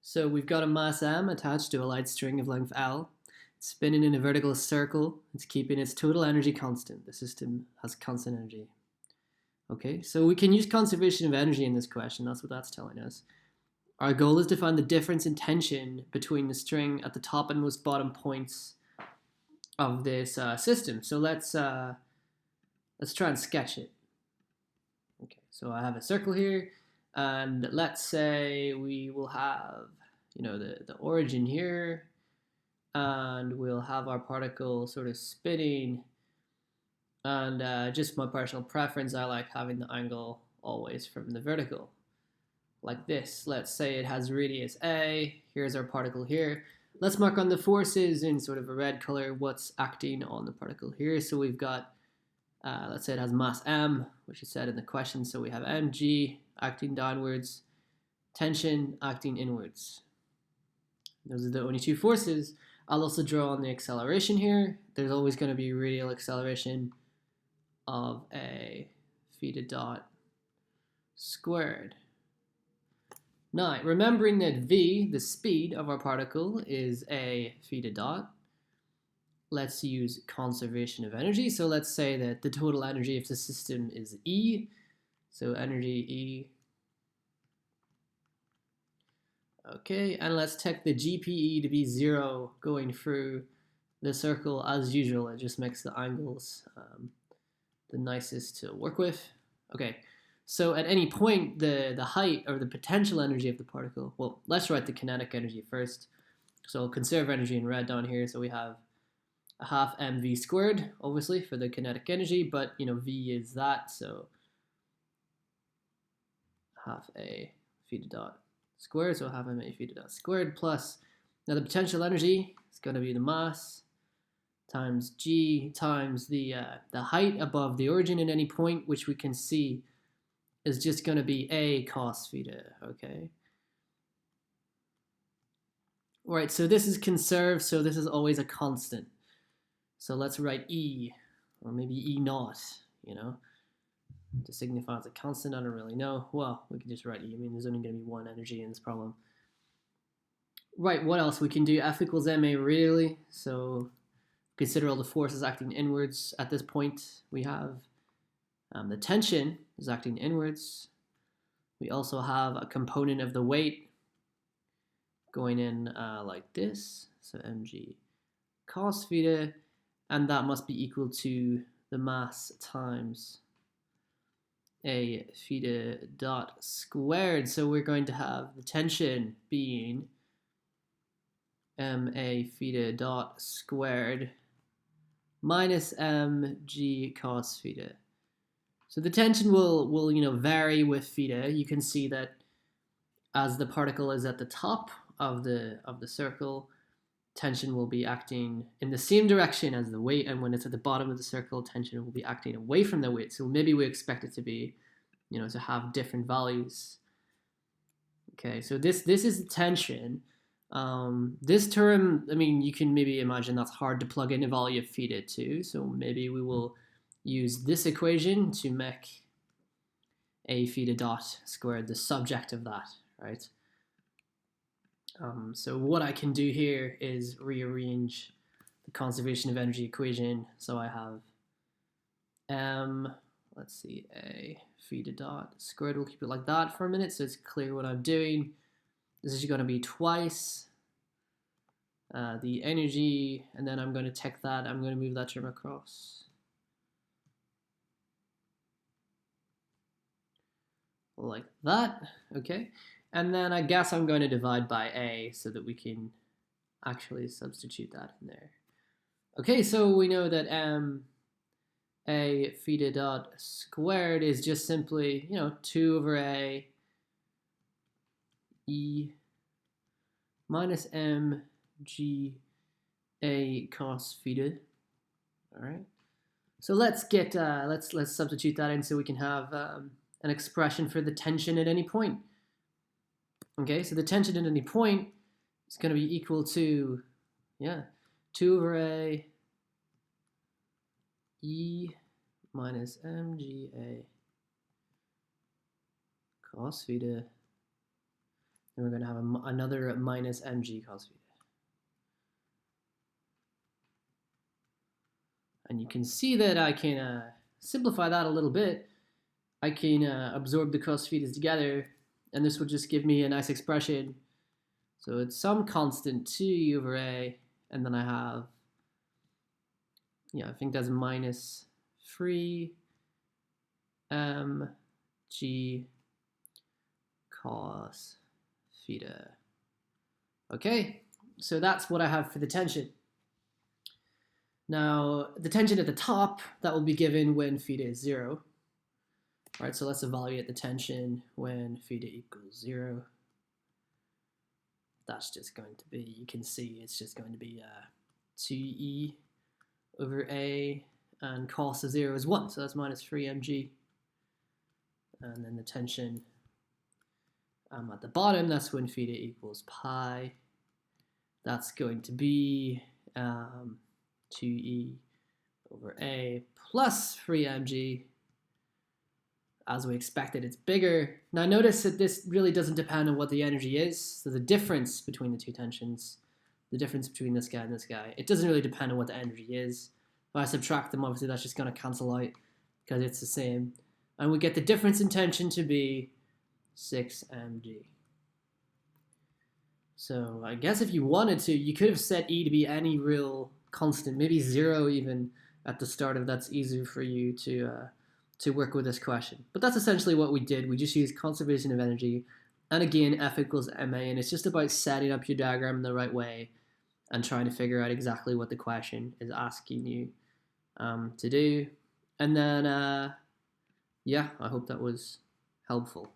So we've got a mass m attached to a light string of length L. It's spinning in a vertical circle. It's keeping its total energy constant. The system has constant energy. Okay, so we can use conservation of energy in this question. That's what that's telling us. Our goal is to find the difference in tension between the string at the top and most bottom points of this system. So let's try and sketch it. Okay, so I have a circle here, and let's say we will have, the origin here, and we'll have our particle sort of spinning. And just my personal preference, I like having the angle always from the vertical, like this. Let's say it has radius A. Here's our particle here. Let's mark on the forces in sort of a red color what's acting on the particle here. So we've got, let's say it has mass m, which is said in the question. So we have mg acting downwards, tension acting inwards. Those are the only two forces. I'll also draw on the acceleration here. There's always going to be radial acceleration of a theta dot squared. Now, remembering that v, the speed of our particle, is a theta dot, let's use conservation of energy. So let's say that the total energy of the system is E. So energy E. Okay, and let's take the GPE to be 0 going through the circle as usual. It just makes the angles the nicest to work with. Okay, so at any point, the height or the potential energy of the particle, well, let's write the kinetic energy first. So I'll conserve energy in red down here. So we have a half mv squared, obviously, for the kinetic energy, but, v is that, so half a theta dot squared, so half ma theta dot squared plus, now the potential energy is going to be the mass times g times the height above the origin at any point, which we can see is just going to be a cos theta, okay? All right, so this is conserved, so this is always a constant. So let's write E, or maybe E naught, to signify as a constant. I don't really know. Well, we can just write E. I mean, there's only going to be one energy in this problem. Right, what else? We can do F equals ma really. So consider all the forces acting inwards. At this point, we have the tension is acting inwards. We also have a component of the weight going in like this. So mg cos theta, and that must be equal to the mass times a theta dot squared. So we're going to have the tension being ma theta dot squared minus mg cos theta. So the tension will vary with theta. You can see that as the particle is at the top of the circle, tension will be acting in the same direction as the weight, and when it's at the bottom of the circle, tension will be acting away from the weight. So maybe we expect it to be, to have different values. Okay, so this is the tension. This term, I mean, you can maybe imagine that's hard to plug in a value of theta to, so maybe we will use this equation to make a theta dot squared the subject of that, right? So what I can do here is rearrange the conservation of energy equation. So I have let's see, a theta dot squared. We'll keep it like that for a minute so it's clear what I'm doing. This is going to be twice the energy, and then I'm going to take that, I'm going to move that term across. Like that, okay? And then I guess I'm going to divide by A so that we can actually substitute that in there. Okay, so we know that a theta dot squared is just simply, 2 over A E minus mg A cos theta. All right. So let's get let's substitute that in so we can have an expression for the tension at any point. Okay, so the tension at any point is going to be equal to, 2 over A E minus mga cos theta then we're going to have another minus mg cos theta. And you can see that I can simplify that a little bit. I can absorb the cos thetas together, and this will just give me a nice expression. So it's some constant 2 over a, and then I have, I think that's minus 3 mg cos theta. Okay, so that's what I have for the tension. Now, the tension at the top, that will be given when theta is 0. All right, so let's evaluate the tension when theta equals 0. That's just going to be, you can see it's just going to be 2e over a, and cos of 0 is 1, so that's minus 3 mg. And then the tension at the bottom, that's when theta equals pi. That's going to be 2e over a plus 3 mg. As we expected, it's bigger. Now notice that this really doesn't depend on what the energy is. So the difference between the two tensions, the difference between this guy and this guy, it doesn't really depend on what the energy is. If I subtract them, obviously that's just going to cancel out because it's the same. And we get the difference in tension to be 6 mg. So I guess if you wanted to, you could have set E to be any real constant, maybe 0 even at the start, if that's easier for you to work with this question. But that's essentially what we did. We just used conservation of energy, and again, F equals ma, and it's just about setting up your diagram in the right way and trying to figure out exactly what the question is asking you to do. And then, yeah, I hope that was helpful.